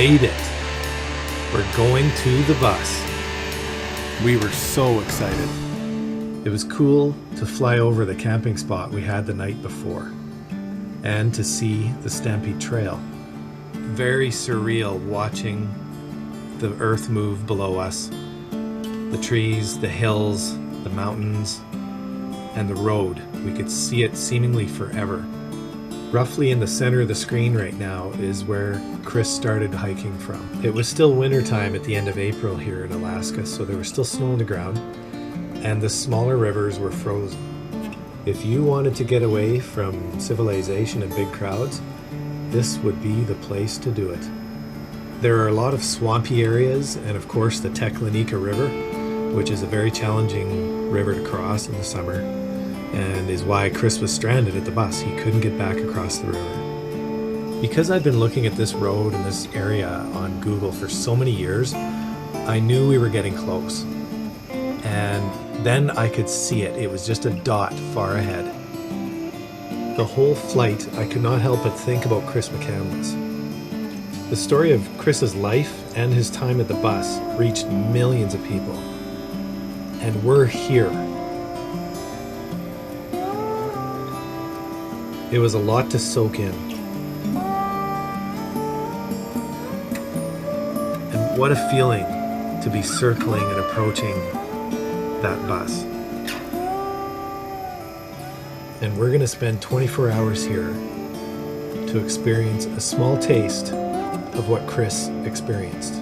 made it. We're going to the bus. We were so excited. It was cool to fly over the camping spot we had the night before and to see the Stampede Trail. Very surreal watching the earth move below us. The trees, the hills, the mountains, and the road. We could see it seemingly forever. Roughly in the center of the screen right now is where Chris started hiking from. It was still wintertime at the end of April here in Alaska, so there was still snow on the ground, and the smaller rivers were frozen. If you wanted to get away from civilization and big crowds, this would be the place to do it. There are a lot of swampy areas, and of course the Teklanika River, which is a very challenging river to cross in the summer, and is why Chris was stranded at the bus. He couldn't get back across the river. Because I'd been looking at this road and this area on Google for so many years, I knew we were getting close. And then I could see it. It was just a dot far ahead. The whole flight, I could not help but think about Chris McCandless. The story of Chris's life and his time at the bus reached millions of people. And we're here. It was a lot to soak in. And what a feeling to be circling and approaching that bus. And we're going to spend 24 hours here to experience a small taste of what Chris experienced.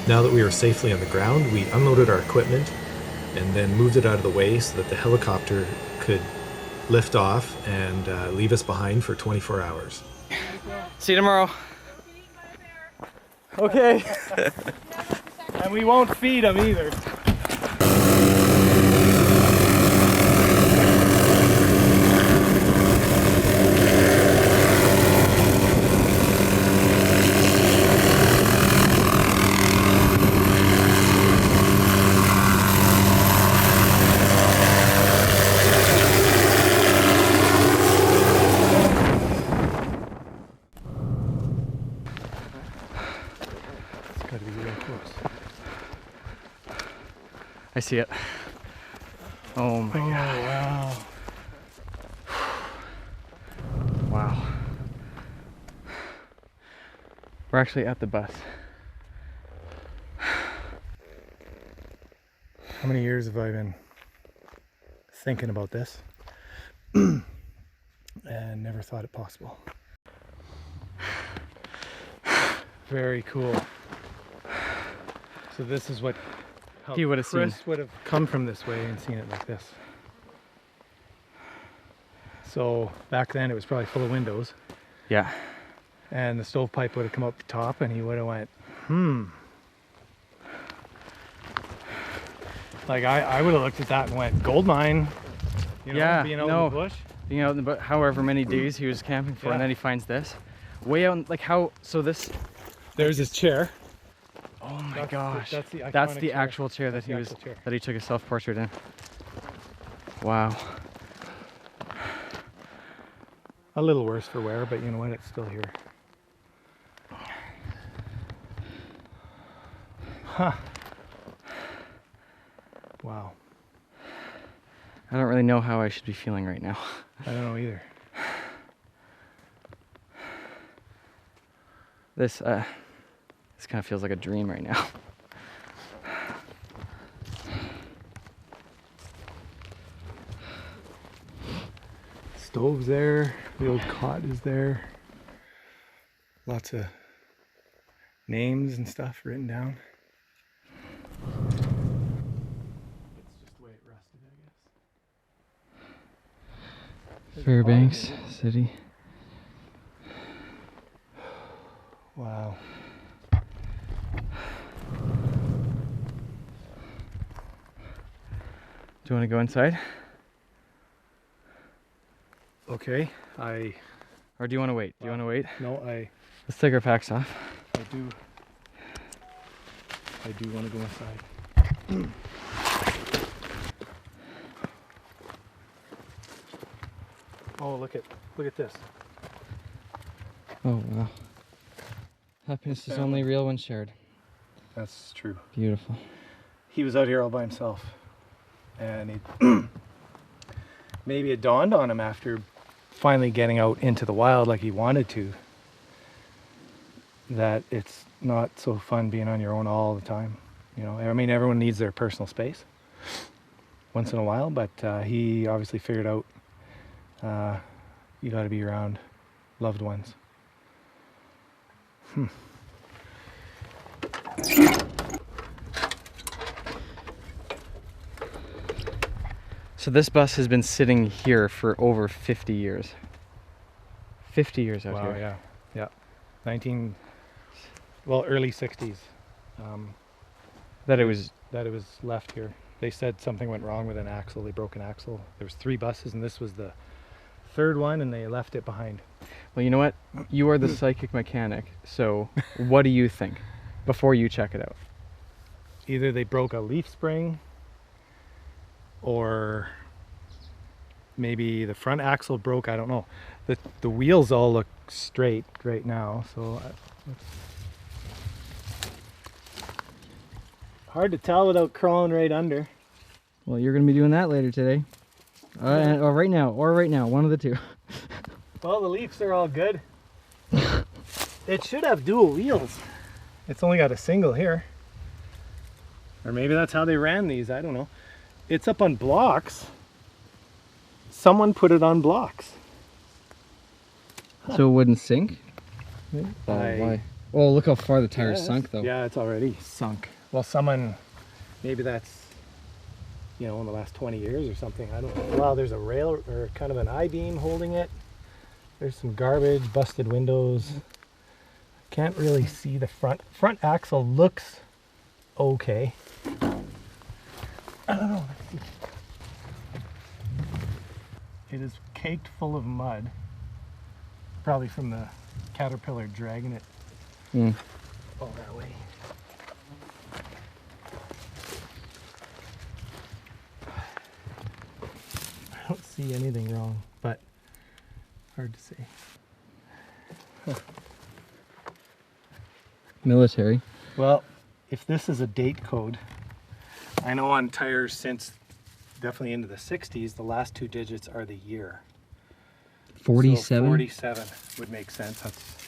Now that we were safely on the ground, we unloaded our equipment and then moved it out of the way so that the helicopter could lift off and leave us behind for 24 hours. See you tomorrow. Okay. And we won't feed them either. Gotta be real close. I see it. Oh my God. Wow. Wow. We're actually at the bus. How many years have I been thinking about this and never thought it possible? Very cool. So this is what He would have seen. Chris would have come from this way and seen it like this. So back then it was probably full of windows, Yeah. and the stovepipe would have come up the top, and he would have went, Like I would have looked at that and went, gold mine. You know, Yeah, being out no. in the bush. Being out in the bush, however many days he was camping for, and then he finds this. Way out, like how, so this, There's his chair. oh my That's gosh. that's the That's iconic the chair. actual chair that That's he the was, actual chair. that he took a self-portrait in. Wow. A little worse for wear, but you know what? It's still here. Huh. Wow. I don't really know how I should be feeling right now. I don't know either. This kind of feels like a dream right now. stove's there. The old cot is there. Lots of names and stuff written down. It's just the way it rusted, I guess. Fairbanks City. Wow. Do you want to go inside? Okay, Or do you want to wait? Do you want to wait? no, Let's take our packs off. I do want to go inside. Oh, look at this. Oh, wow. Happiness is only real when shared. That's true. Beautiful. He was out here all by himself, and it maybe it dawned on him after finally getting out into the wild like he wanted to, that it's not so fun being on your own all the time. You know, I mean, everyone needs their personal space once in a while, but he obviously figured out you got to be around loved ones. So this bus has been sitting here for over 50 years. 50 years out Wow, here. yeah. Early 60s. That it was. That it was left here. They said something went wrong with an axle. They broke an axle. There was 3 buses, and this was the 3rd one, and they left it behind. Well, you know what? You are the psychic mechanic. So what do you think before you check it out? Either they broke a leaf spring, or maybe the front axle broke. I don't know. The wheels all look straight right now, so it's hard to tell without crawling right under. Well, you're going to be doing that later today. Or right now, one of the two. Well, the leaves are all good. It should have dual wheels. It's only got a single here. Or maybe that's how they ran these, I don't know. It's up on blocks. Someone put it on blocks. So it wouldn't sink? I- Why? Oh, look how far the tire's Yeah, sunk though. Yeah, it's already sunk. Well, someone, maybe that's, you know, in the last 20 years or something. I don't know. Wow, there's a rail or kind of an I-beam holding it. There's some garbage, busted windows. Can't really see the front. Front axle looks okay. I don't know. Let's see. It is caked full of mud. Probably from the caterpillar dragging it all that way. I don't see anything wrong, but hard to say. Military. Well, if this is a date code, I know on tires since definitely into the 60s, the last 2 digits are the year. 47? So 47 would make sense.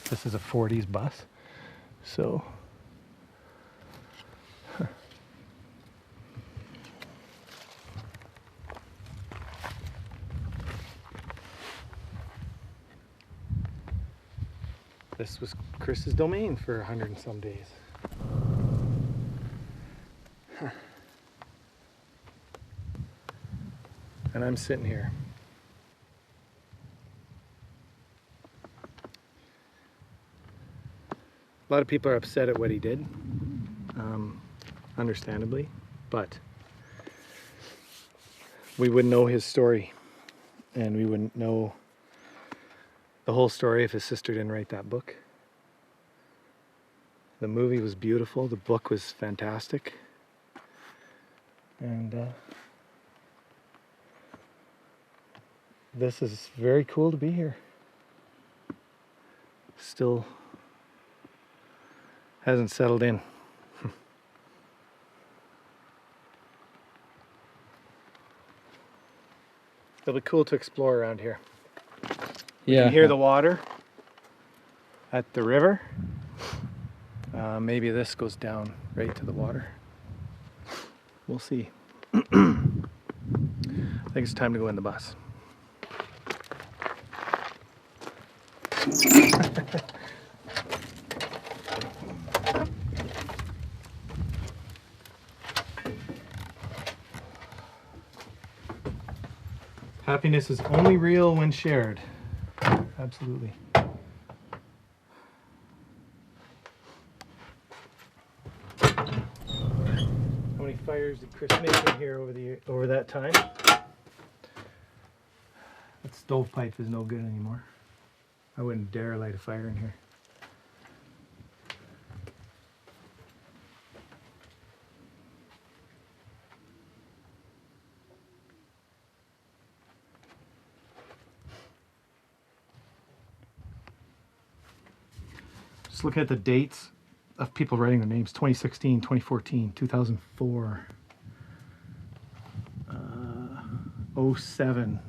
This is a 40s bus. So, this was Chris's domain for 100 and some days. And I'm sitting here. A lot of people are upset at what he did, understandably, but we wouldn't know his story, and we wouldn't know the whole story if his sister didn't write that book. The movie was beautiful, the book was fantastic, and this is very cool to be here. Still hasn't settled in. It'll be cool to explore around here. You Yeah. can hear the water at the river. Maybe this goes down right to the water. We'll see. I think it's time to go in the bus. Happiness is only real when shared. Absolutely. How many fires did Chris make in here over that time? That stovepipe is no good anymore. I wouldn't dare light a fire in here. Just looking at the dates of people writing their names: 2016, 2014, 2004, 07,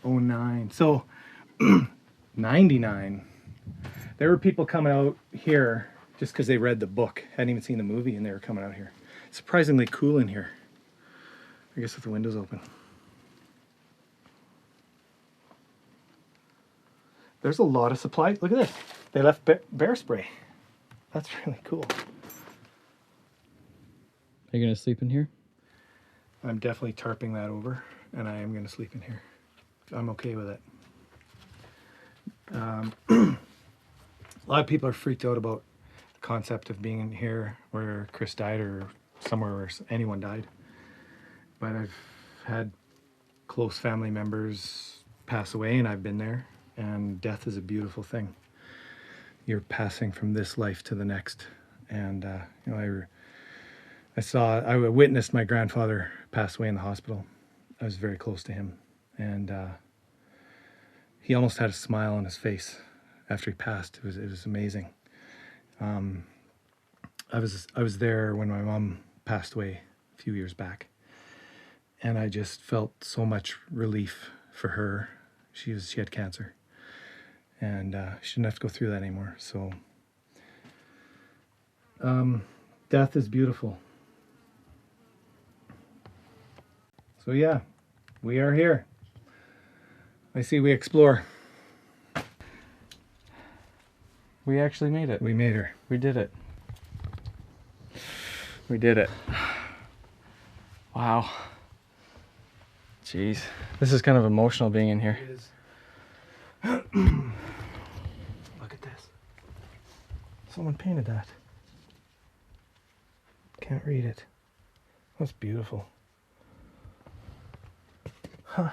09. So 99. There were people coming out here just because they read the book, hadn't even seen the movie, and they were coming out here. Surprisingly cool in here. I guess with the windows open. There's a lot of supplies. Look at this. They left bear spray. That's really cool. Are you gonna sleep in here? I'm definitely tarping that over, and I am going to sleep in here. I'm okay with it. A lot of people are freaked out about the concept of being in here where Chris died or somewhere where anyone died. But I've had close family members pass away, and I've been there. And death is a beautiful thing. You're passing from this life to the next. And you know, I witnessed my grandfather pass away in the hospital. I was very close to him, and he almost had a smile on his face after he passed. It was amazing. I was there when my mom passed away a few years back, and I just felt so much relief for her. She had cancer, and she didn't have to go through that anymore. So death is beautiful. So yeah, we are here. I see we explore. We actually made it. We made her. We did it. We did it. Wow. Jeez. This is kind of emotional being in here. It is. Look at this. Someone painted that. Can't read it. That's beautiful. Huh.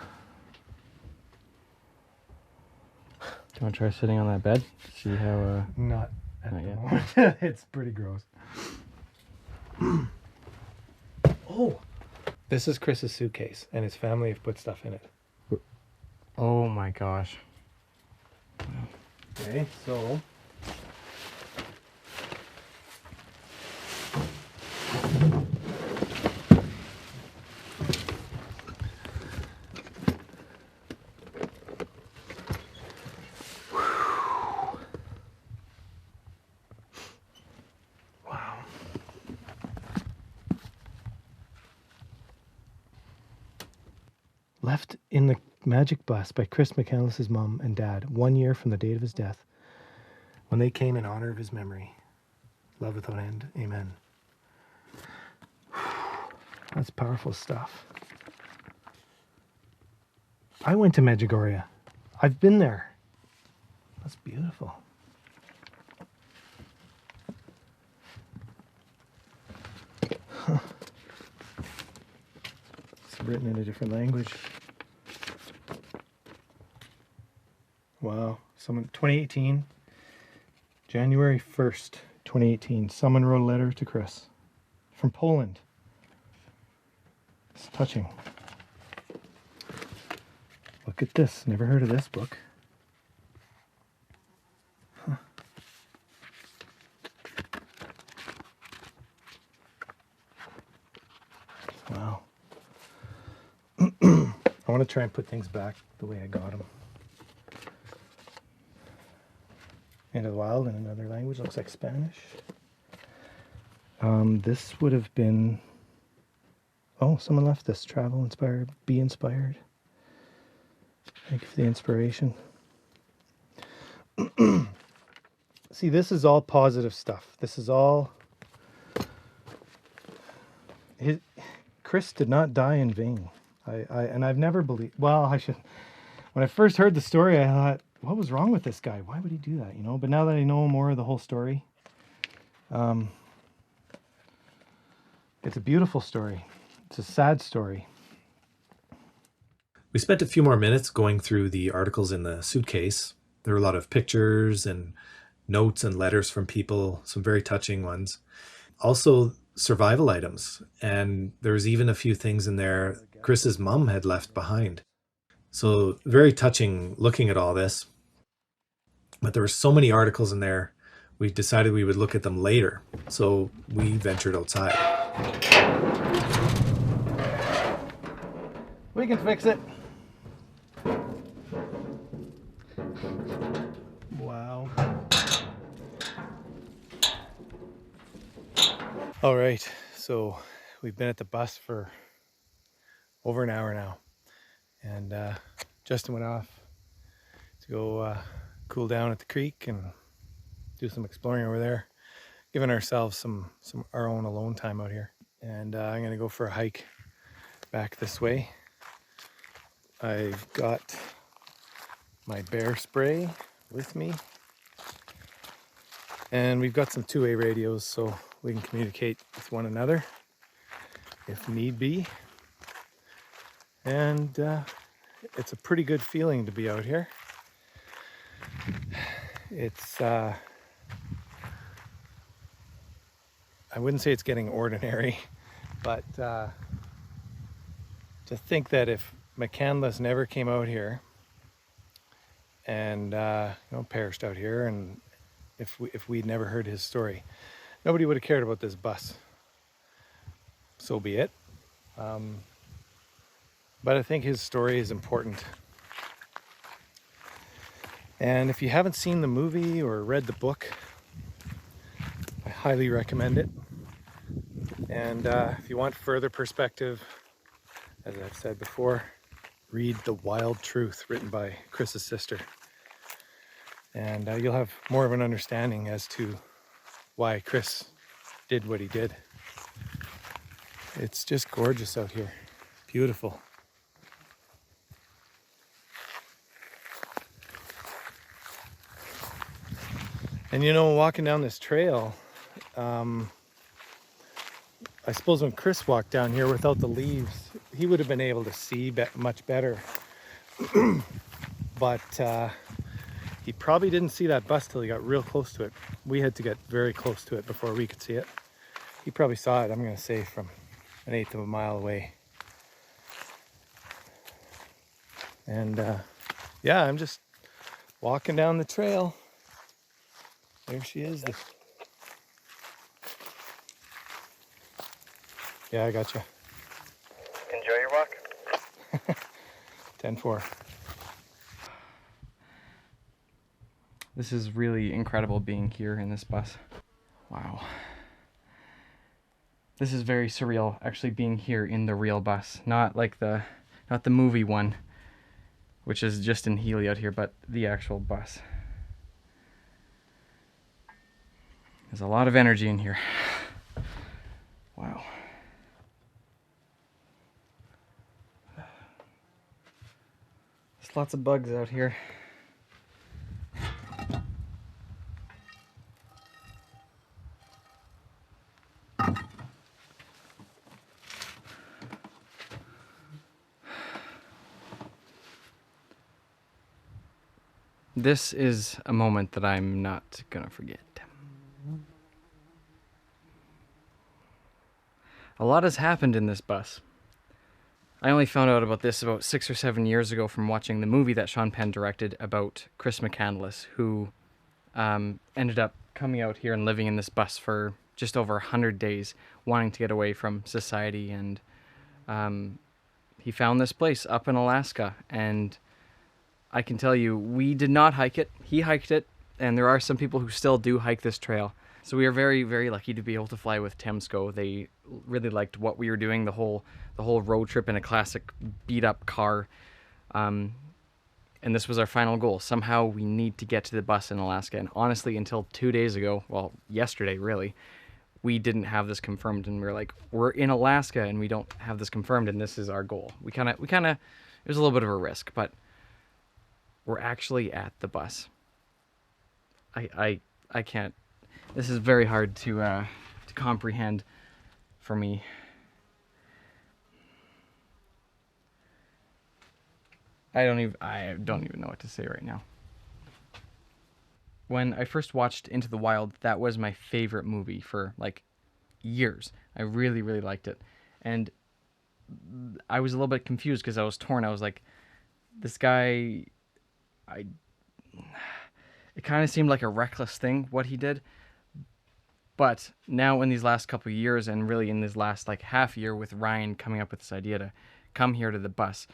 Do you want to try sitting on that bed? See how... Not at Not the yet. moment. It's pretty gross. Oh! This is Chris's suitcase, and his family have put stuff in it. Oh my gosh. Okay, so... Wow. Left in the Magic Bus by Chris McCandless' mom and dad, 1 year from the date of his death, when they came in honor of his memory. Love without end. Amen. That's powerful stuff. I went to Medjugorje. I've been there. That's beautiful. Huh. It's written in a different language. Wow. 2018, January 1st, 2018. Someone wrote a letter to Chris from Poland. It's touching. Look at this. Never heard of this book. Huh. Wow. I want to try and put things back the way I got them. Into the Wild in another language. Looks like Spanish. This would have been... Oh, someone left this. Travel inspired. Be inspired. Thank you for the inspiration. See, this is all positive stuff. This is all... Chris did not die in vain. And I've never believed... Well, I should... When I first heard the story, I thought, what was wrong with this guy? Why would he do that, you know? But now that I know more of the whole story, it's a beautiful story. It's a sad story. We spent a few more minutes going through the articles in the suitcase. There were a lot of pictures and notes and letters from people, some very touching ones. Also, survival items. And there was even a few things in there Chris's mom had left behind. So very touching looking at all this. But there were so many articles in there, we decided we would look at them later. So we ventured outside. We can fix it. Wow. All right, so we've been at the bus for over an hour now, and Justin went off to go cool down at the creek and do some exploring over there, giving ourselves some our own alone time out here. And I'm gonna go for a hike back this way. I've got my bear spray with me, and we've got some two-way radios so we can communicate with one another if need be. And it's a pretty good feeling to be out here. It's I wouldn't say it's getting ordinary, but to think that if McCandless never came out here and perished out here, and if we'd never heard his story, nobody would have cared about this bus. So be it. But I think his story is important. And if you haven't seen the movie or read the book, I highly recommend it. And if you want further perspective, as I've said before, read The Wild Truth, written by Chris's sister. And you'll have more of an understanding as to why Chris did what he did. It's just gorgeous out here. Beautiful. And you know, walking down this trail, I suppose when Chris walked down here without the leaves, he would have been able to see much better. But he probably didn't see that bus till he got real close to it. We had to get very close to it before we could see it. He probably saw it, I'm going to say, from 1/8 of a mile away. And yeah, I'm just walking down the trail. There she is. Yeah, I gotcha. Enjoy your walk. 10-4. This is really incredible being here in this bus. Wow. This is very surreal, actually being here in the real bus. Not the movie one, which is just in Healy out here, but the actual bus. There's a lot of energy in here. Wow. There's lots of bugs out here. This is a moment that I'm not gonna forget. A lot has happened in this bus. I only found out about this about 6 or 7 years ago from watching the movie that Sean Penn directed about Chris McCandless, who ended up coming out here and living in this bus for just over 100 days, wanting to get away from society. And he found this place up in Alaska, and I can tell you, we did not hike it. He hiked it, and there are some people who still do hike this trail. So we are very, very lucky to be able to fly with Temsco. They really liked what we were doing, the whole road trip in a classic beat-up car. And this was our final goal. Somehow we need to get to the bus in Alaska. And honestly, until 2 days ago, well, yesterday really, we didn't have this confirmed. And we were like, we're in Alaska and we don't have this confirmed, and this is our goal. We kind of, it was a little bit of a risk, but we're actually at the bus. I can't, this is very hard to comprehend for me. I don't even know what to say right now. When I first watched Into the Wild, that was my favorite movie for like years. I really, really liked it. And I was a little bit confused because I was torn. I was like, this guy, it kind of seemed like a reckless thing, what he did. But now in these last couple of years, and really in this last like half year with Ryan coming up with this idea to come here to the bus,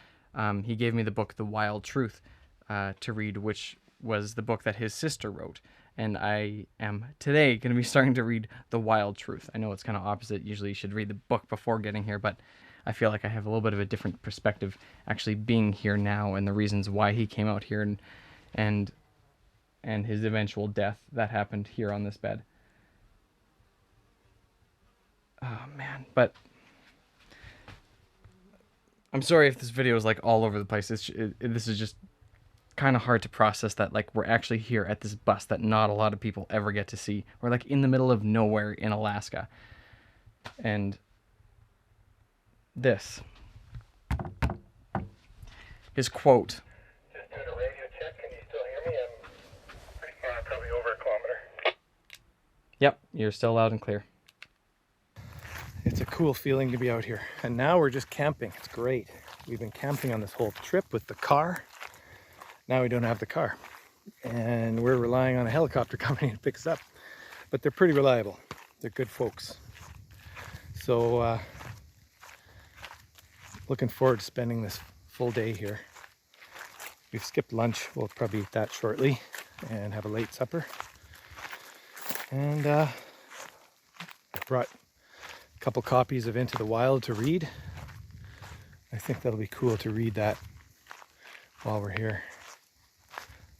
he gave me the book, The Wild Truth, to read, which was the book that his sister wrote. And I am today going to be starting to read The Wild Truth. I know it's kind of opposite. Usually you should read the book before getting here, but I feel like I have a little bit of a different perspective actually being here now, and the reasons why he came out here, and his eventual death that happened here on this bed. Oh man, but I'm sorry if this video is like all over the place. This is just kind of hard to process that like we're actually here at this bus that not a lot of people ever get to see. We're like in the middle of nowhere in Alaska. And this, his quote. Just doing a radio check. Can you still hear me? I'm pretty far, probably over a kilometer. Yep, you're still loud and clear. It's a cool feeling to be out here. And now we're just camping. It's great. We've been camping on this whole trip with the car. Now we don't have the car. And we're relying on a helicopter company to pick us up. But they're pretty reliable. They're good folks. So, looking forward to spending this full day here. We've skipped lunch. We'll probably eat that shortly and have a late supper. And I brought a couple copies of Into the Wild to read. I think that'll be cool to read that while we're here.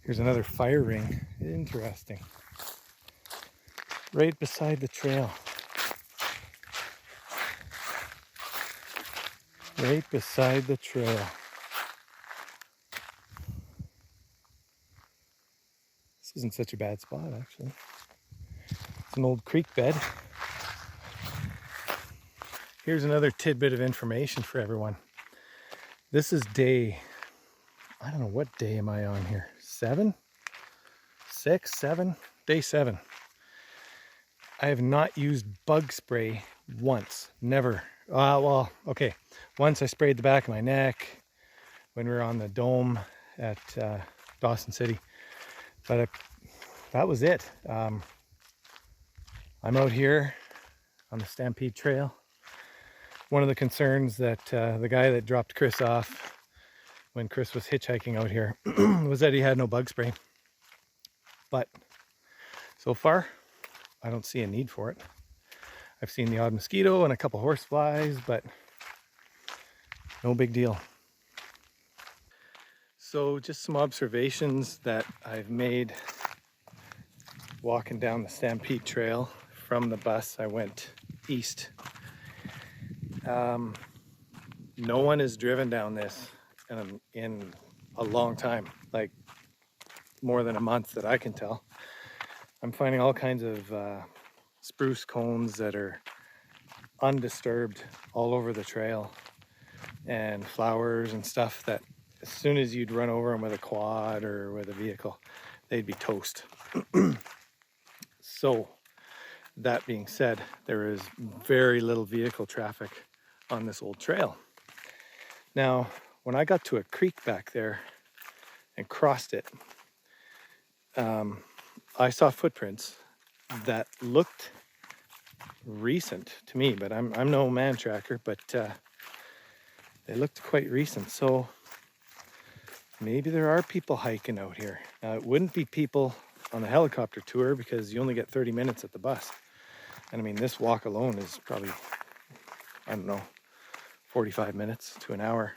Here's another fire ring. Interesting. Right beside the trail. Right beside the trail. This isn't such a bad spot, actually. It's an old creek bed. Here's another tidbit of information for everyone. This is day, I don't know, what day am I on here? 7? 6, 7? Day 7. I have not used bug spray once. Never. Well, okay. Once I sprayed the back of my neck when we were on the dome at Dawson City. But that was it. I'm out here on the Stampede Trail. One of the concerns that the guy that dropped Chris off when Chris was hitchhiking out here was that he had no bug spray. But so far, I don't see a need for it. I've seen the odd mosquito and a couple horse flies, but no big deal. So just some observations that I've made walking down the Stampede Trail. From the bus, I went east. No one has driven down this in a long time, like more than a month that I can tell. I'm finding all kinds of spruce cones that are undisturbed all over the trail, and flowers and stuff that as soon as you'd run over them with a quad or with a vehicle, they'd be toast. So that being said, there is very little vehicle traffic on this old trail. Now, when I got to a creek back there and crossed it, I saw footprints that looked recent to me, but I'm no man tracker, but they looked quite recent. So maybe there are people hiking out here. Now, it wouldn't be people on the helicopter tour because you only get 30 minutes at the bus. And I mean, this walk alone is probably, I don't know, 45 minutes to an hour.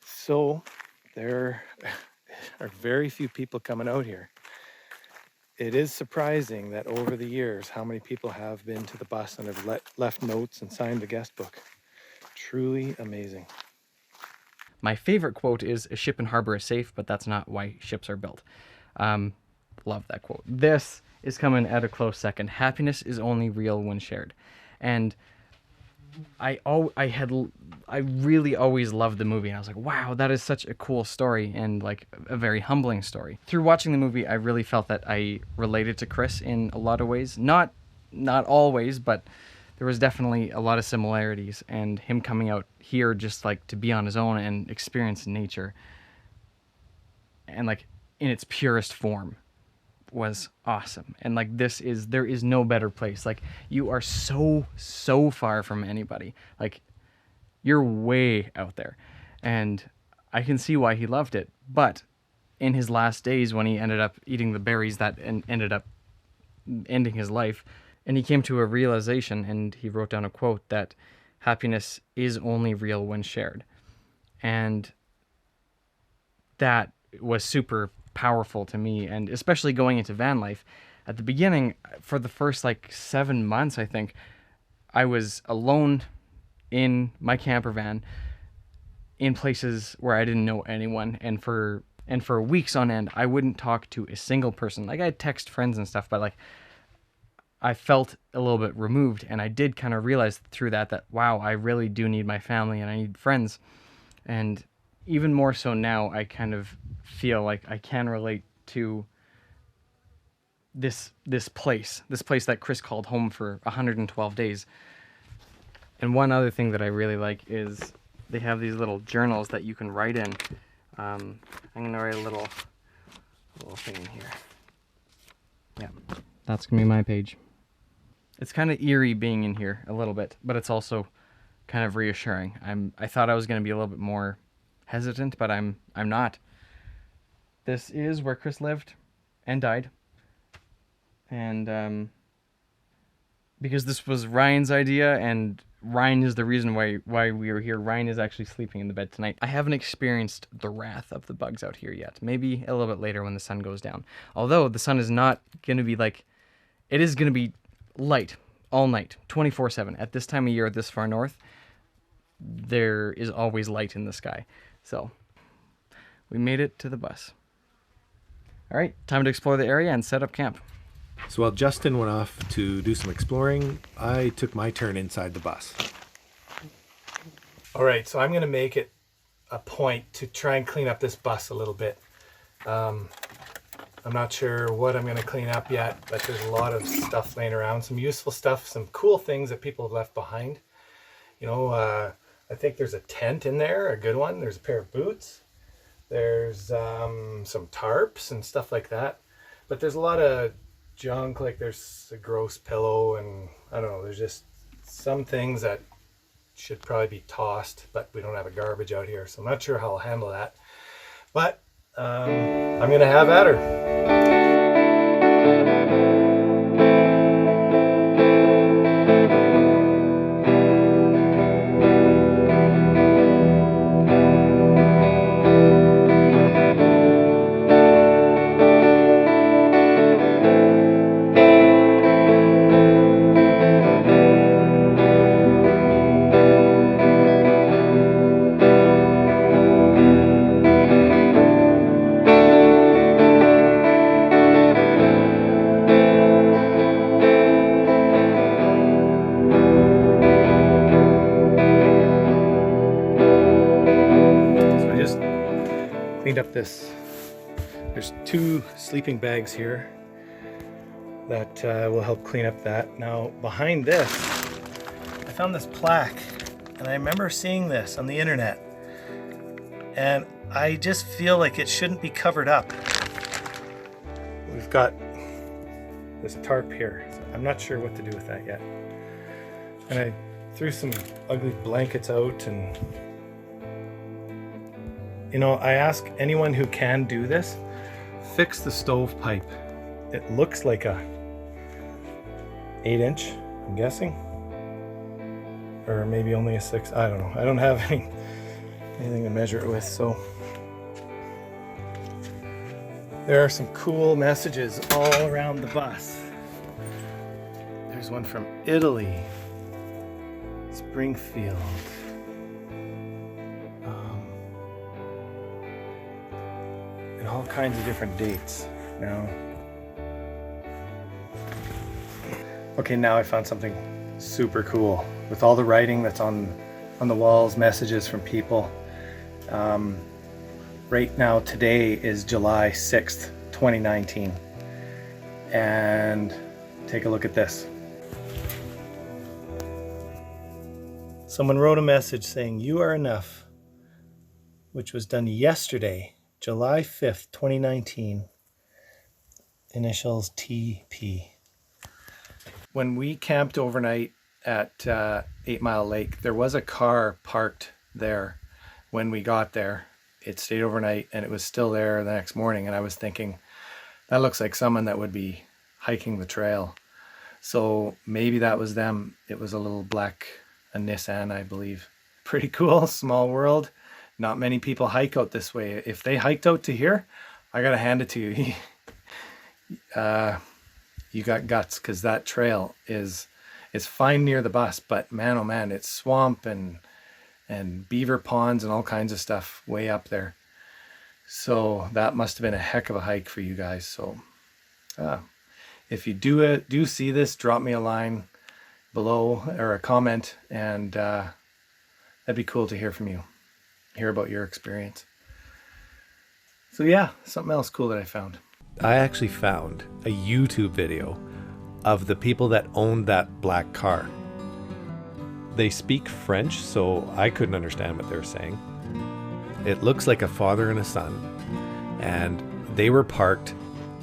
So there are very few people coming out here. It is surprising that over the years, how many people have been to the bus and have left notes and signed the guest book. Truly amazing. My favorite quote is, "A ship in harbor is safe, but that's not why ships are built." Love that quote. This is coming at a close second. Happiness is only real when shared. And I really always loved the movie, and I was like, wow, that is such a cool story and like a very humbling story. Through watching the movie, I really felt that I related to Chris in a lot of ways. Not always, but there was definitely a lot of similarities, and him coming out here just like to be on his own and experience nature and like in its purest form was awesome. And like there is no better place. Like you are so far from anybody. Like you're way out there. And I can see why he loved it. But in his last days, when he ended up eating the berries that ended up ending his life, and he came to a realization, and he wrote down a quote that happiness is only real when shared. And that was super powerful to me, and especially going into van life. At the beginning, for the first like 7 months, I think, I was alone in my camper van in places where I didn't know anyone, and for weeks on end, I wouldn't talk to a single person. Like I'd text friends and stuff, but like I felt a little bit removed, and I did kind of realize through that wow, I really do need my family and I need friends. And even more so now, I kind of feel like I can relate to this place that Chris called home for 112 days. And one other thing that I really like is they have these little journals that you can write in. I'm gonna write a little thing in here. Yeah, that's gonna be my page. It's kind of eerie being in here a little bit, but it's also kind of reassuring. I thought I was gonna be a little bit more hesitant, but I'm not. This is where Chris lived and died. And because this was Ryan's idea, and Ryan is the reason why we are here. Ryan is actually sleeping in the bed tonight. I haven't experienced the wrath of the bugs out here yet. Maybe a little bit later when the sun goes down. Although the sun is not going to be like... It is going to be light all night, 24/7. At this time of year, this far north, there is always light in the sky. So we made it to the bus. All right, time to explore the area and set up camp. So while Justin went off to do some exploring, I took my turn inside the bus. All right, so I'm going to make it a point to try and clean up this bus a little bit. I'm not sure what I'm going to clean up yet, but there's a lot of stuff laying around, some useful stuff, some cool things that people have left behind. You know, I think there's a tent in there, a good one. There's a pair of boots. There's some tarps and stuff like that. But there's a lot of junk, like there's a gross pillow, and I don't know, there's just some things that should probably be tossed, but we don't have a garbage out here, so I'm not sure how I'll handle that. But I'm gonna have at her. Cleaned up this. There's 2 sleeping bags here that will help clean up that. Now behind this, I found this plaque, and I remember seeing this on the internet, and I just feel like it shouldn't be covered up. We've got this tarp here. So I'm not sure what to do with that yet. And I threw some ugly blankets out, and you know, I ask anyone who can do this, fix the stove pipe. It looks like a 8-inch, I'm guessing, or maybe only a 6. I don't know. I don't have anything to measure it with, so There are some cool messages all around the bus. There's one from Italy, Springfield. And all kinds of different dates. Now, okay, now I found something super cool with all the writing that's on the walls, messages from people. Right now, today is July 6th, 2019. And take a look at this. Someone wrote a message saying, "You are enough," which was done yesterday, July 5th, 2019. Initials TP. When we camped overnight at 8 Mile Lake, there was a car parked there when we got there. It stayed overnight and it was still there the next morning. And I was thinking, that looks like someone that would be hiking the trail. So maybe that was them. It was a little black, a Nissan, I believe. Pretty cool, small world. Not many people hike out this way. If they hiked out to here, I gotta hand it to you. You got guts, because that trail is fine near the bus, but man, oh man, it's swamp and beaver ponds and all kinds of stuff way up there. So that must have been a heck of a hike for you guys. So if you do see this, drop me a line below or a comment, and that'd be cool to hear from you, hear about your experience. So yeah, something else cool that I found. I actually found a YouTube video of the people that owned that black car. They speak French, so I couldn't understand what they were saying. It looks like a father and a son, and they were parked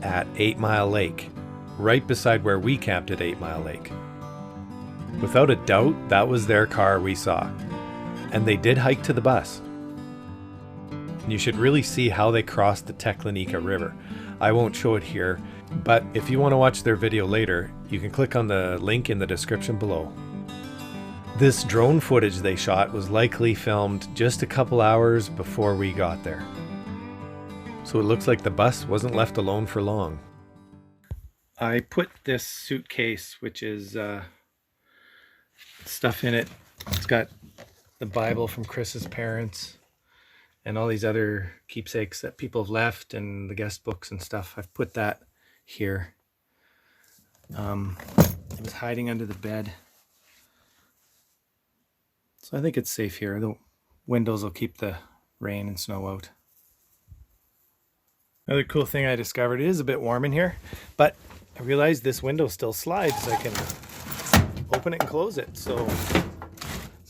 at 8 Mile Lake, right beside where we camped at 8 Mile Lake. Without a doubt, that was their car we saw, and they did hike to the bus. You should really see how they crossed the Teklenika River. I won't show it here, but if you want to watch their video later, you can click on the link in the description below. This drone footage they shot was likely filmed just a couple hours before we got there. So it looks like the bus wasn't left alone for long. I put this suitcase, which is stuff in it. It's got the Bible from Chris's parents and all these other keepsakes that people have left and the guest books and stuff. I've put that here. It was hiding under the bed. So I think it's safe here. The windows will keep the rain and snow out. Another cool thing I discovered, it is a bit warm in here, but I realized this window still slides. I can open it and close it. So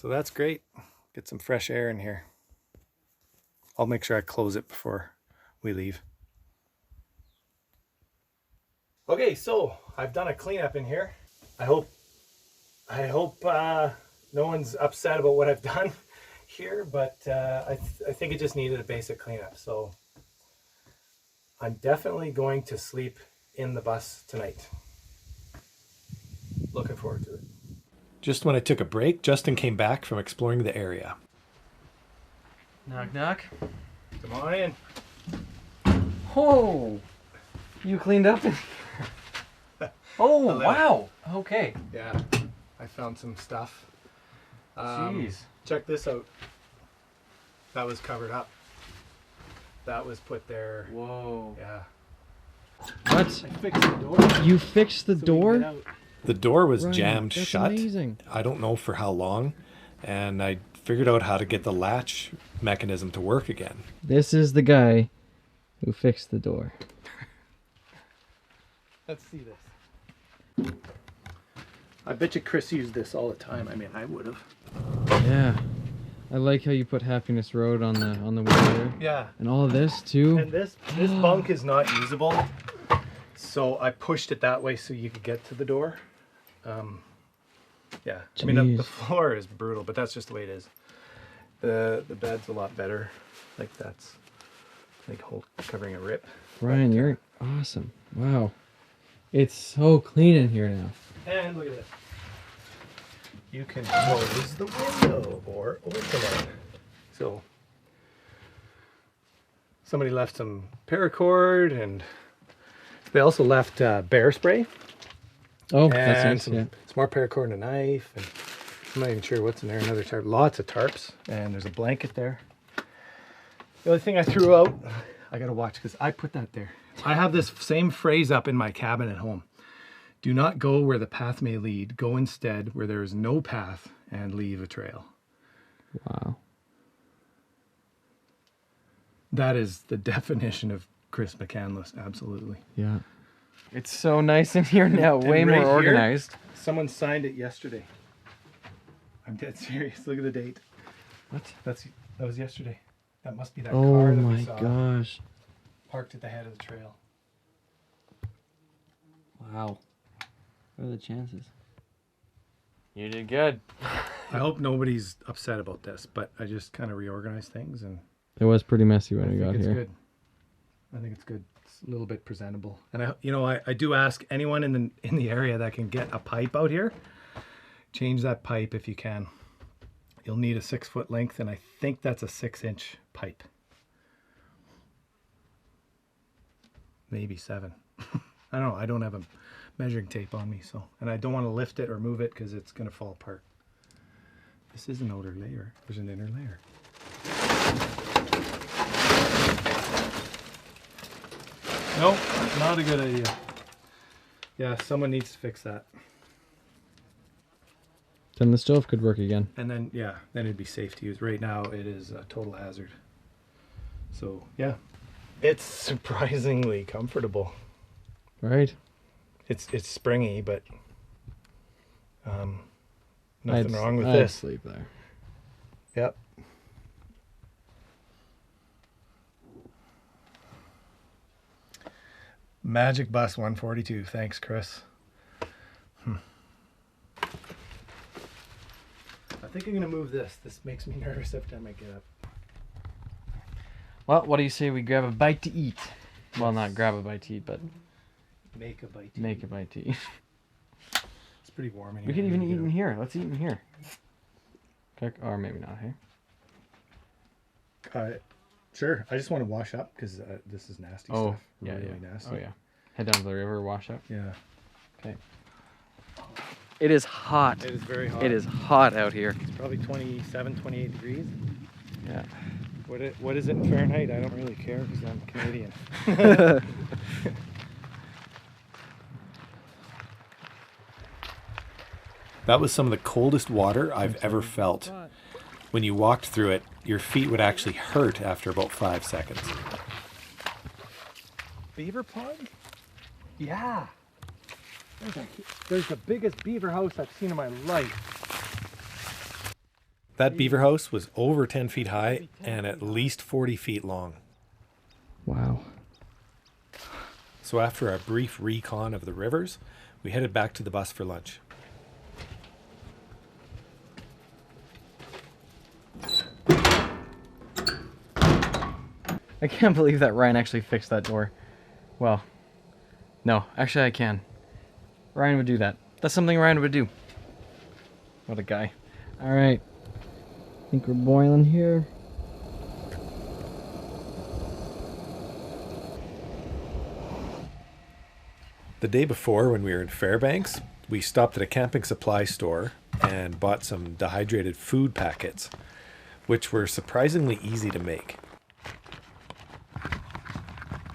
that's great. Get some fresh air in here. I'll make sure I close it before we leave. Okay, so I've done a cleanup in here. I hope no one's upset about what I've done here, but I think it just needed a basic cleanup. So I'm definitely going to sleep in the bus tonight. Looking forward to it. Just when I took a break, Justin came back from exploring the area. Knock, knock. Come on in. Oh, you cleaned up? Oh, wow. Okay. Yeah, I found some stuff. Jeez. Check this out. That was covered up. That was put there. Whoa. Yeah. What? I fixed the door. You fixed the so we can get door? out. The door was Ryan, jammed that's shut. amazing. I don't know for how long, and I figured out how to get the latch mechanism to work again. This is the guy who fixed the door. Let's see this. I bet you Chris used this all the time. I mean, I would have. Yeah. I like how you put Happiness Road on the way there. Yeah. And all of this too. And this bunk is not usable, so I pushed it that way so you could get to the door. Yeah. I mean, the floor is brutal, but that's just the way it is. The bed's a lot better. Like that's like covering a rip. Ryan, you're awesome. Wow. It's so clean in here now. And look at this. You can close the window or open it. So somebody left some paracord, and they also left bear spray. Oh, And that's nice. some Yeah. more paracord and a knife. And I'm not even sure what's in there. Another tarp. Lots of tarps. And there's a blanket there. The other thing I threw out, I got to watch because I put that there. I have this same phrase up in my cabin at home. Do not go where the path may lead. Go instead where there is no path and leave a trail. Wow. That is the definition of Chris McCandless. Absolutely. Yeah. It's so nice in here now. And Way right more here, organized. Someone signed it yesterday. I'm dead serious. Look at the date. What? That was yesterday. That must be that Oh car that my we saw gosh. parked at the head of the trail. Wow. What are the chances? You did good. I hope nobody's upset about this, but I just kind of reorganized things, and It was pretty messy when I we think got it's here. good. I think it's good. It's a little bit presentable, and I do ask anyone in the area that can get a pipe out here, change that pipe if you can. You'll need a 6-foot length, and I think that's a 6-inch pipe. Maybe 7. I don't know. I don't have a measuring tape on me, so, and I don't want to lift it or move it because it's going to fall apart. This is an outer layer. There's an inner layer. Nope, not a good idea. Yeah, someone needs to fix that. Then the stove could work again. And then, yeah, then it'd be safe to use. Right now, it is a total hazard. So, yeah. It's surprisingly comfortable. Right? It's springy, but nothing wrong with I'd this. sleep there. Yep. Magic Bus 142. Thanks, Chris. I think I'm going to move this. This makes me nervous every time I get up. Well, what do you say we grab a bite to eat? Well, not grab a bite to eat, but Make a bite. make a bite to eat. It's pretty warm in here. We could even eat in here. Let's eat in here. Or maybe not, hey? Sure. I just want to wash up because this is nasty stuff. Yeah, really yeah. nasty. Oh, yeah. Head down to the river, wash up. Yeah. Okay. It is hot. It is very hot. It is hot out here. It's probably 27, 28 degrees. Yeah. What is it in Fahrenheit? I don't really care because I'm Canadian. That was some of the coldest water I've ever felt. When you walked through it, your feet would actually hurt after about 5 seconds. Beaver pond? Yeah. There's the biggest beaver house I've seen in my life. That beaver house was over 10 feet high and at least 40 feet long. Wow. So after a brief recon of the rivers, we headed back to the bus for lunch. I can't believe that Ryan actually fixed that door. Well, no, actually I can. Ryan would do that. That's something Ryan would do. What a guy. All right. I think we're boiling here. The day before, when we were in Fairbanks, we stopped at a camping supply store and bought some dehydrated food packets, which were surprisingly easy to make.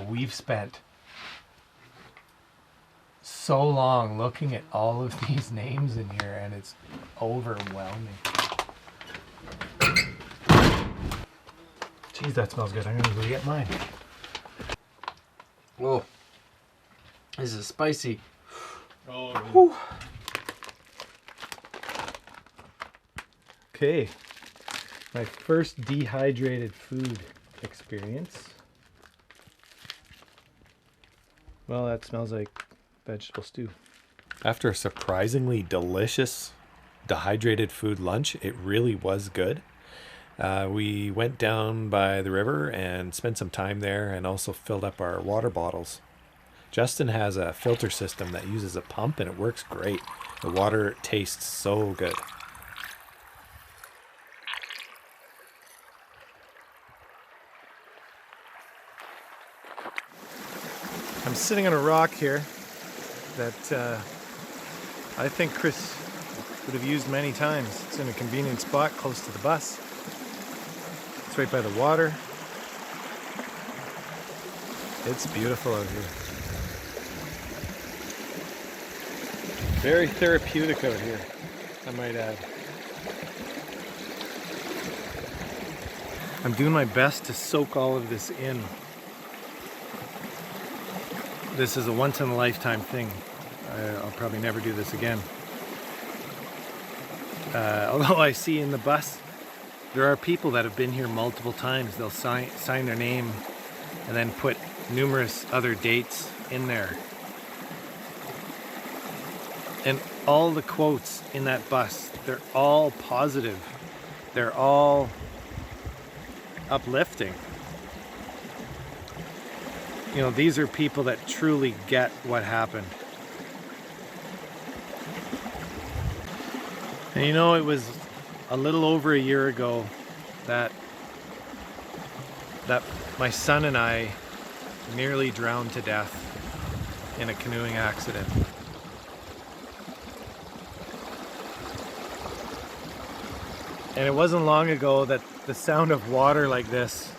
We've spent so long looking at all of these names in here, and it's overwhelming. Jeez, that smells good. I'm gonna go get mine. Whoa. This is spicy. Oh. Okay, my first dehydrated food experience. Well, that smells like vegetable stew. After a surprisingly delicious dehydrated food lunch, it really was good. We went down by the river and spent some time there and also filled up our water bottles. Justin has a filter system that uses a pump and it works great. The water tastes so good. I'm sitting on a rock here that I think Chris would have used many times. It's in a convenient spot close to the bus. It's right by the water. It's beautiful out here. Very therapeutic out here, I might add. I'm doing my best to soak all of this in. This is a once-in-a-lifetime thing. I'll probably never do this again. Although I see in the bus, there are people that have been here multiple times. They'll sign their name and then put numerous other dates in there. And all the quotes in that bus, they're all positive. They're all uplifting. You know, these are people that truly get what happened. And you know, it was a little over a year ago that my son and I nearly drowned to death in a canoeing accident. And it wasn't long ago that the sound of water like this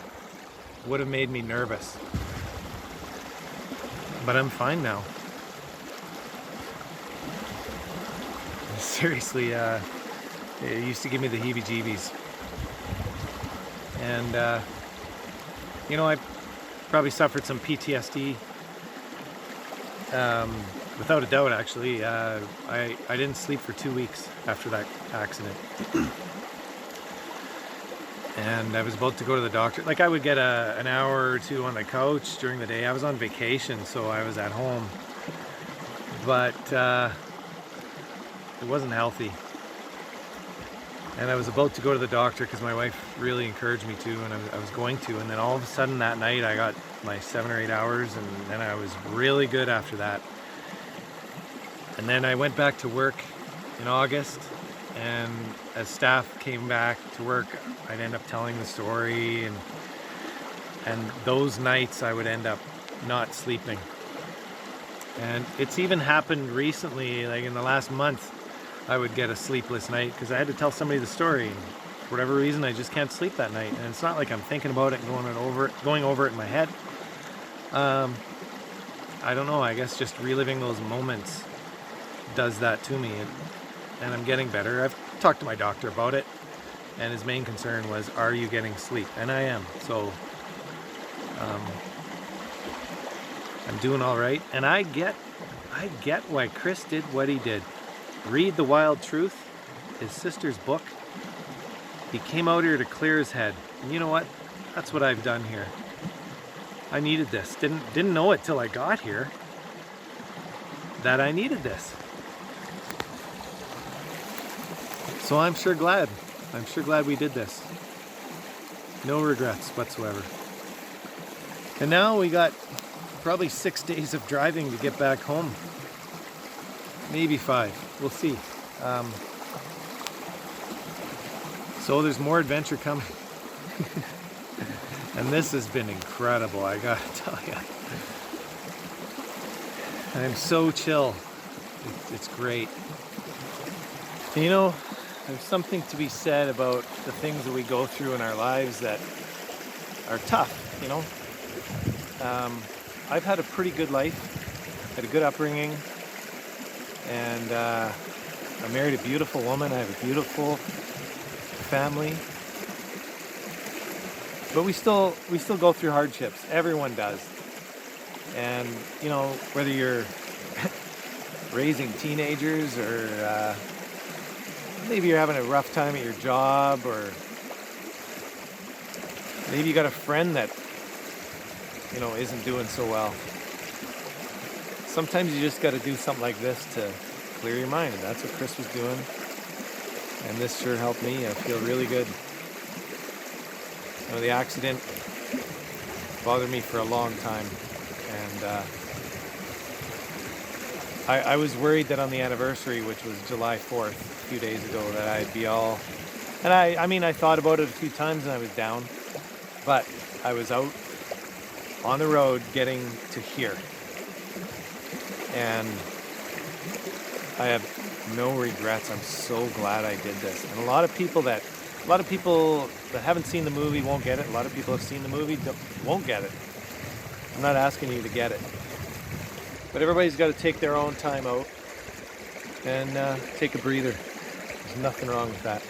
would have made me nervous. But I'm fine now. Seriously, it used to give me the heebie-jeebies. And, you know, I probably suffered some PTSD. Without a doubt, actually. I didn't sleep for 2 weeks after that accident. And I was about to go to the doctor. Like, I would get an hour or two on the couch during the day. I was on vacation, so I was at home. But it wasn't healthy. And I was about to go to the doctor because my wife really encouraged me to, and I was going to. And then all of a sudden that night I got my 7 or 8 hours, and then I was really good after that. And then I went back to work in August, and as staff came back to work, I'd end up telling the story, and those nights I would end up not sleeping. And it's even happened recently, like in the last month, I would get a sleepless night because I had to tell somebody the story. And for whatever reason, I just can't sleep that night. And it's not like I'm thinking about it and going over it in my head. I don't know, I guess just reliving those moments does that to me. And I'm getting better. I've talked to my doctor about it, and his main concern was, are you getting sleep? And I am. So I'm doing all right. And I get why Chris did what he did. Read The Wild Truth, his sister's book. He came out here to clear his head. And you know what? That's what I've done here. I needed this. Didn't know it till I got here that I needed this. So I'm sure glad we did this. No regrets whatsoever. And now we got probably 6 days of driving to get back home. Maybe 5. We'll see. So there's more adventure coming. And this has been incredible, I gotta tell you. I'm so chill. It's great. And you know, there's something to be said about the things that we go through in our lives that are tough, you know. I've had a pretty good life, had a good upbringing, and I married a beautiful woman. I have a beautiful family. But we still go through hardships. Everyone does. And, you know, whether you're raising teenagers or maybe you're having a rough time at your job, or maybe you got a friend that, you know, isn't doing so well. Sometimes you just got to do something like this to clear your mind, and that's what Chris was doing. And this sure helped me. I feel really good. You know, the accident bothered me for a long time, and I was worried that on the anniversary, which was July 4th, a few days ago, that I'd be all... And I mean, I thought about it a few times and I was down, but I was out on the road getting to here. and I have no regrets. I'm so glad I did this. And a lot of people that haven't seen the movie won't get it. A lot of people have seen the movie won't get it. I'm not asking you to get it, but everybody's got to take their own time out and take a breather. There's nothing wrong with that.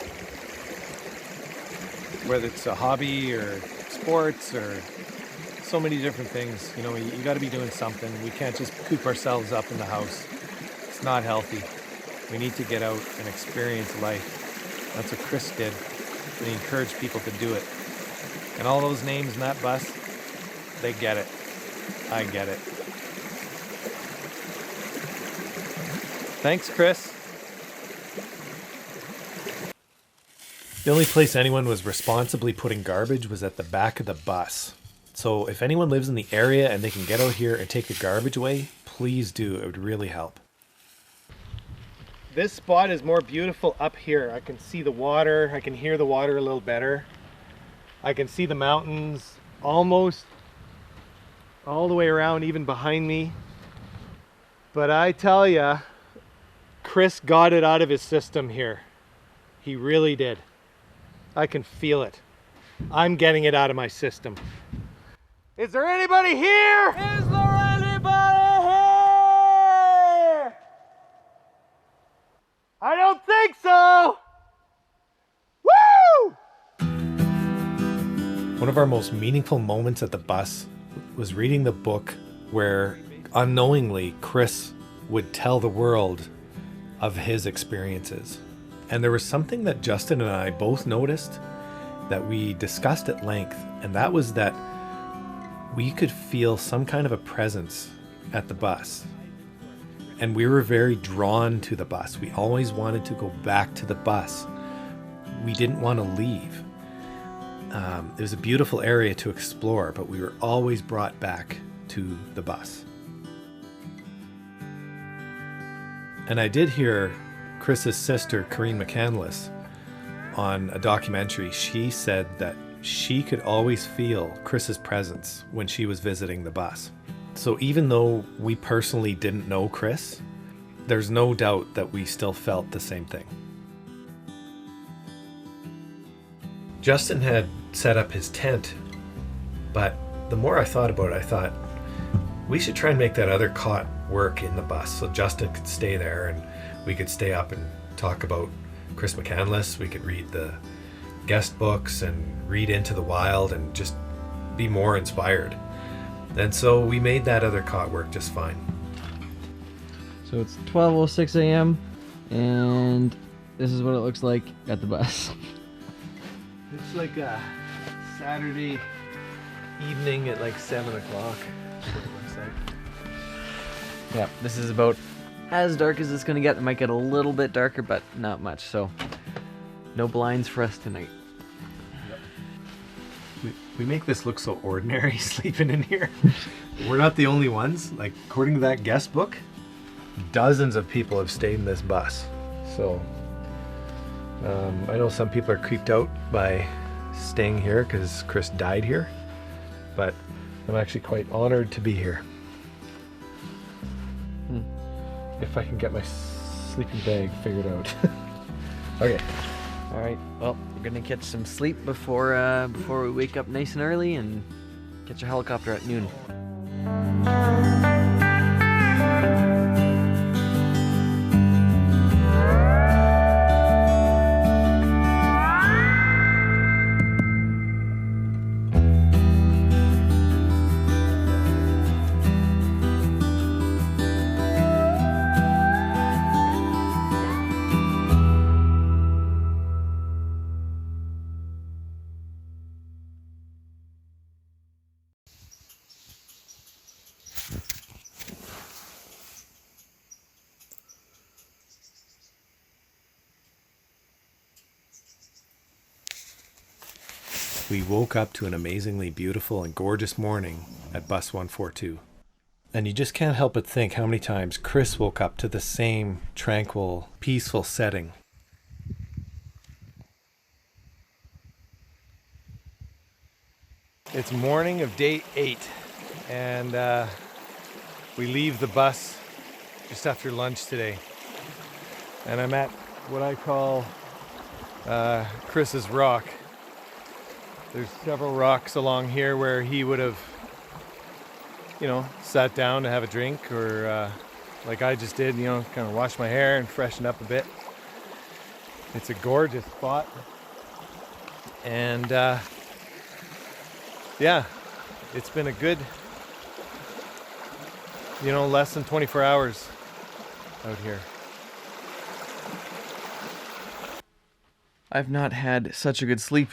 Whether it's a hobby or sports or so many different things, you know, you got to be doing something. We can't just coop ourselves up in the house. It's not healthy. We need to get out and experience life. That's what Chris did, and he encouraged people to do it. And all those names in that bus, they get it. I get it. Thanks, Chris. The only place anyone was responsibly putting garbage was at the back of the bus. So if anyone lives in the area and they can get out here and take the garbage away, please do. It would really help. This spot is more beautiful up here. I can see the water. I can hear the water a little better. I can see the mountains almost all the way around, even behind me. But I tell ya, Chris got it out of his system here. He really did. I can feel it. I'm getting it out of my system. Is there anybody here? Is there anybody here? I don't think so. Woo! One of our most meaningful moments at the bus was reading the book where unknowingly Chris would tell the world of his experiences. And there was something that Justin and I both noticed that we discussed at length, and that was that we could feel some kind of a presence at the bus. And we were very drawn to the bus. We always wanted to go back to the bus. We didn't want to leave. It was a beautiful area to explore, but we were always brought back to the bus. And I did hear Chris's sister, Chris McCandless, on a documentary. She said that she could always feel Chris's presence when she was visiting the bus. So even though we personally didn't know Chris, there's no doubt that we still felt the same thing. Justin had set up his tent, but the more I thought about it, I thought we should try and make that other cot work in the bus so Justin could stay there and we could stay up and talk about Chris McCandless. We could read the guest books and read Into the Wild and just be more inspired. And so we made that other cot work just fine. So it's 12:06 a.m. and this is what it looks like at the bus. It's like a Saturday evening at like 7 o'clock. That's what it looks like. Yeah, this is about as dark as it's gonna get. It might get a little bit darker, but not much. So no blinds for us tonight. We make this look so ordinary sleeping in here. We're not the only ones. Like, according to that guest book, dozens of people have stayed in this bus. So I know some people are creeped out by staying here because Chris died here, but I'm actually quite honored to be here. If I can get my sleeping bag figured out. Okay. All right. Well, we're gonna catch some sleep before we wake up nice and early and catch a helicopter at noon. We woke up to an amazingly beautiful and gorgeous morning at Bus 142. And you just can't help but think how many times Chris woke up to the same tranquil, peaceful setting. It's morning of day 8, and we leave the bus just after lunch today. And I'm at what I call Chris's rock. There's several rocks along here where he would have, you know, sat down to have a drink, or like I just did, you know, kind of wash my hair and freshen up a bit. It's a gorgeous spot. And yeah, it's been a good, you know, less than 24 hours out here. I've not had such a good sleep.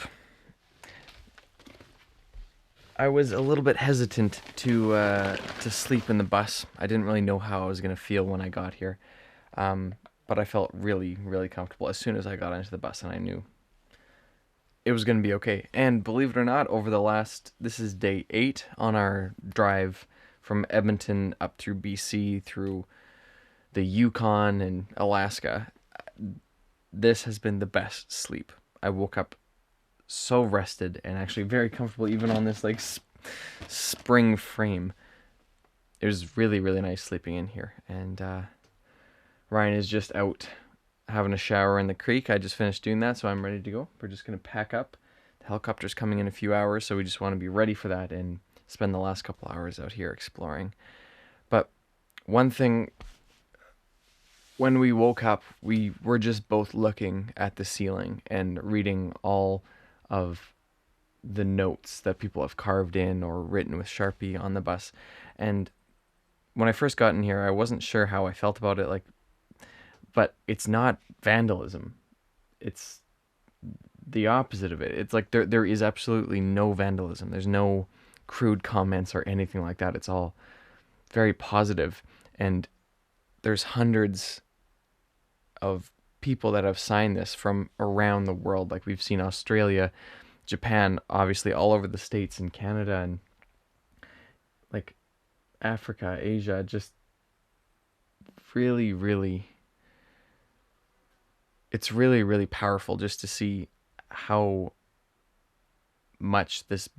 I was a little bit hesitant to sleep in the bus. I didn't really know how I was going to feel when I got here. But I felt really, really comfortable as soon as I got into the bus, and I knew it was going to be okay. And believe it or not, this is day 8 on our drive from Edmonton up through BC, through the Yukon and Alaska. This has been the best sleep. I woke up so rested and actually very comfortable, even on this like spring frame. It was really, really nice sleeping in here. And Ryan is just out having a shower in the creek. I just finished doing that, so I'm ready to go. We're just going to pack up. The helicopter's coming in a few hours, so we just want to be ready for that and spend the last couple hours out here exploring. But one thing, when we woke up, we were just both looking at the ceiling and reading all of the notes that people have carved in or written with Sharpie on the bus. And when I first got in here, I wasn't sure how I felt about it, but it's not vandalism. It's the opposite of it. It's like there is absolutely no vandalism. There's no crude comments or anything like that. It's all very positive. And there's hundreds of people that have signed this from around the world. Like, we've seen Australia, Japan, obviously all over the States and Canada, and like Africa, Asia. Just really, really, it's really, really powerful just to see how much this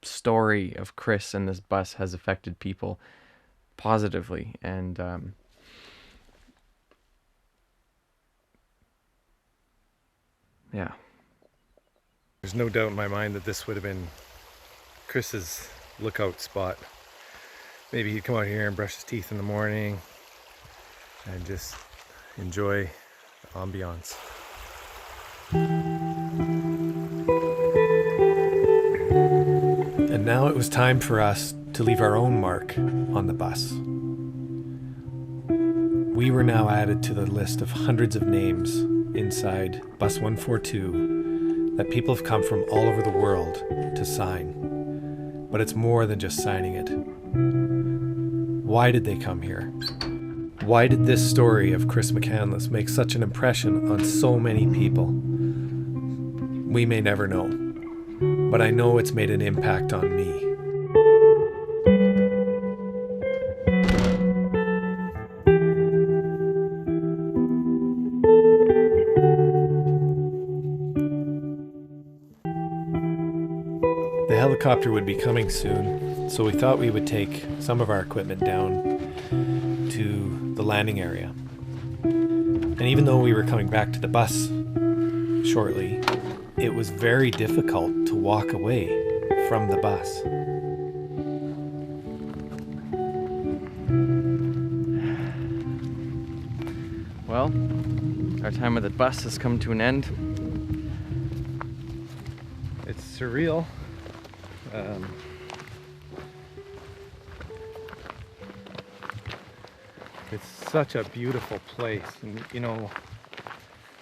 story of Chris and this bus has affected people positively. And yeah. There's no doubt in my mind that this would have been Chris's lookout spot. Maybe he'd come out here and brush his teeth in the morning and just enjoy the ambiance. And now it was time for us to leave our own mark on the bus. We were now added to the list of hundreds of names inside Bus 142 that people have come from all over the world to sign. But it's more than just signing it. Why did they come here? Why did this story of Chris McCandless make such an impression on so many people? We may never know, but I know it's made an impact on me. The helicopter would be coming soon, so we thought we would take some of our equipment down to the landing area. And even though we were coming back to the bus shortly, it was very difficult to walk away from the bus. Well, our time with the bus has come to an end. It's surreal. It's such a beautiful place, and you know,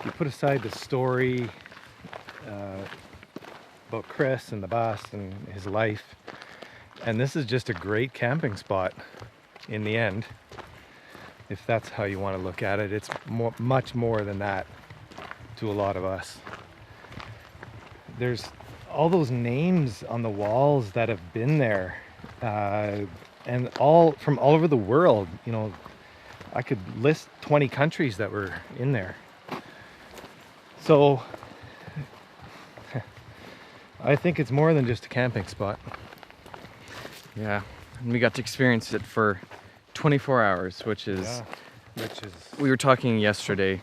you put aside the story about Chris and the bus and his life, and this is just a great camping spot in the end. If that's how you want to look at it, it's much more than that to a lot of us. There's all those names on the walls that have been there, and all from all over the world. You know, I could list 20 countries that were in there. So I think it's more than just a camping spot. Yeah, and we got to experience it for 24 hours, which is which is We were talking yesterday.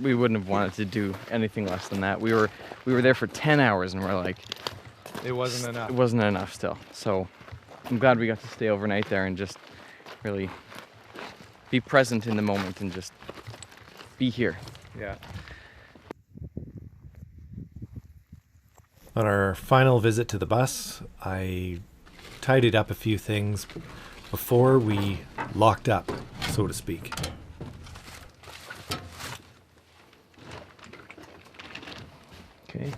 We wouldn't have wanted to do anything less than that. We were there for 10 hours and we're like, It wasn't enough. it wasn't enough still. So I'm glad we got to stay overnight there and just really be present in the moment and just be here. Yeah. On our final visit to the bus, I tidied up a few things before we locked up, so to speak. okay.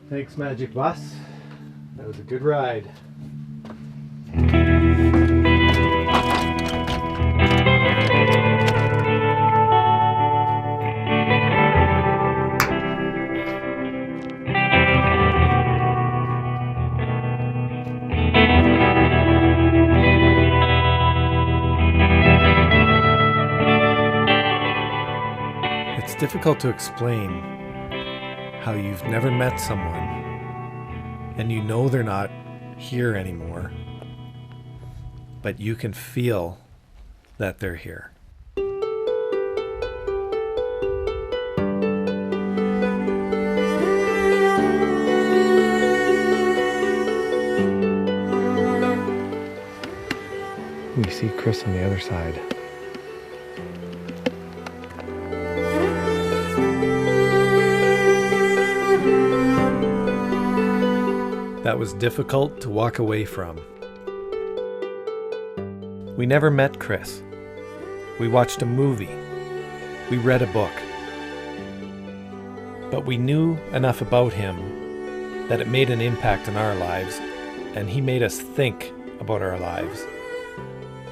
Thanks, Magic Bus. That was a good ride. It's difficult to explain how you've never met someone and you know they're not here anymore, but you can feel that they're here. We see Chris on the other side. That was difficult to walk away from. We never met Chris. We watched a movie. We read a book. But we knew enough about him that it made an impact on our lives, and he made us think about our lives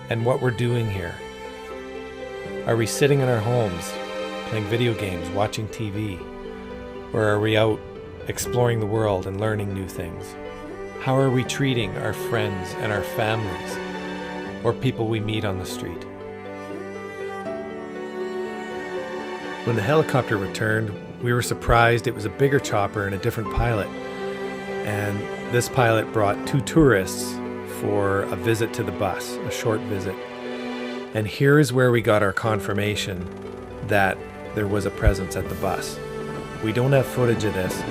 and what we're doing here. Are we sitting in our homes, playing video games, watching TV? Or are we out exploring the world and learning new things? How are we treating our friends and our families or people we meet on the street? When the helicopter returned, we were surprised it was a bigger chopper and a different pilot. And this pilot brought 2 tourists for a visit to the bus, a short visit. And here is where we got our confirmation that there was a presence at the bus. We don't have footage of this,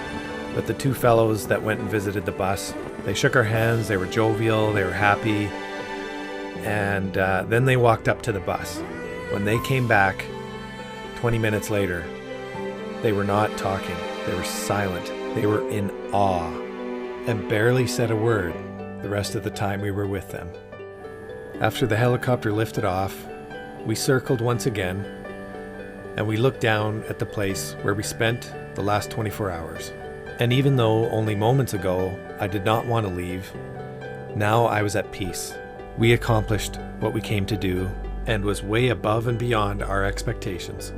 but the 2 fellows that went and visited the bus, they shook our hands, they were jovial, they were happy, and then they walked up to the bus. When they came back 20 minutes later, they were not talking, they were silent, they were in awe, and barely said a word the rest of the time we were with them. After the helicopter lifted off, we circled once again, and we looked down at the place where we spent the last 24 hours. And even though only moments ago I did not want to leave, now I was at peace. We accomplished what we came to do and was way above and beyond our expectations.